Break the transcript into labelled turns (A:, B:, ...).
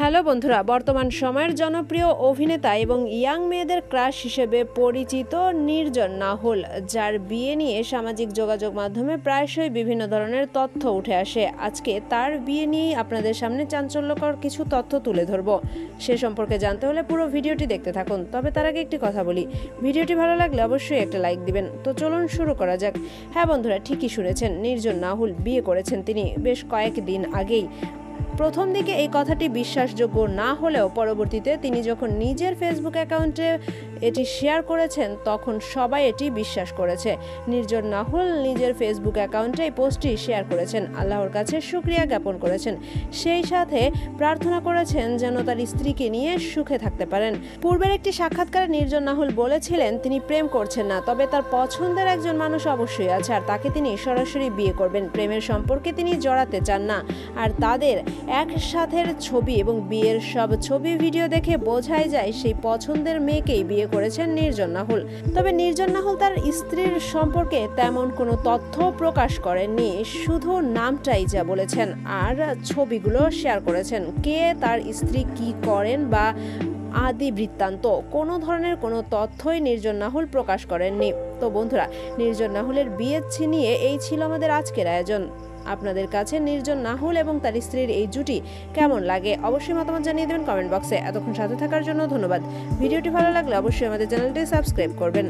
A: Hello বন্ধুরা, বর্তমান সময়ের জনপ্রিয় অভিনেতা এবং ইয়াং মেয়েদের ক্রাশ হিসেবে পরিচিত নির্জন নাহুল, যার বিয়ে নিয়ে সামাজিক যোগাযোগ মাধ্যমে প্রায়শই বিভিন্ন ধরনের তথ্য উঠে আসে। আজকে তার বিয়ে নিয়েই আপনাদের সামনে চাঞ্চল্যকর কিছু তথ্য তুলে ধরব। সে সম্পর্কে জানতে হলে পুরো ভিডিওটি দেখতে থাকুন। তবে তার আগে একটি কথা বলি, ভিডিওটি ভালো লাগলে অবশ্যই একটা লাইক দিবেন। তো চলুন শুরু করা যাক। হ্যাঁ বন্ধুরা, ঠিকই শুনেছেন, নির্জন নাহুল বিয়ে করেছেন তিনি বেশ কয়েকদিন আগেই। প্রথম দিকে এই কথাটি বিশ্বাসযোগ্য না হলেও পরবর্তীতে তিনি যখন নিজের ফেসবুক অ্যাকাউন্টে এটি শেয়ার করেছেন তখন সবাই এটি বিশ্বাস করেছে। নির্জন নাহুল নিজের ফেসবুক অ্যাকাউন্টে এই পোস্টটি শেয়ার করেছেন, আল্লাহর কাছে শুকরিয়া জ্ঞাপন করেছেন, সেই সাথে প্রার্থনা করেছেন যেন তার স্ত্রীকে নিয়ে সুখে থাকতে পারেন। পূর্বের একটি সাক্ষাৎকারে নির্জন নাহুল বলেছিলেন তিনি প্রেম করছেন না, তবে তার পছন্দের একজন মানুষ অবশ্যই আছে আর তাকে তিনি সরাসরি বিয়ে করবেন। প্রেমের সম্পর্কে তিনি জড়াতে চান না। আর তাদের একসাথের ছবি এবং বিয়ের সব ছবি ভিডিও দেখে বোঝাই যায় সেই পছন্দের মেয়েকেই বিয়ে করেছেন নির্জন নাহুল। তবে নির্জন নাহুল তার স্ত্রীর সম্পর্কে তেমন কোনো তথ্য প্রকাশ করেননি, শুধু নামটাই যা বলেছেন আর ছবিগুলো শেয়ার করেছেন। কে তার স্ত্রী কি করেন বা আদি বৃত্তান্ত কোনো ধরনের কোনো তথ্যই নির্জন নাহুল প্রকাশ করেননি। তো বন্ধুরা, নির্জন নাহুলের বিয়ে নিয়ে এই ছিল আমাদের আজকের আয়োজন। আপনাদের কাছে নির্জন নাহুল এবং তার স্ত্রীর এই জুটি কেমন লাগে অবশ্যই মতামত জানিয়ে দেবেন কমেন্ট বক্সে। এতক্ষণ সাথে থাকার জন্য ধন্যবাদ। ভিডিওটি ভালো লাগলে অবশ্যই আমাদের চ্যানেলটি সাবস্ক্রাইব করবেন।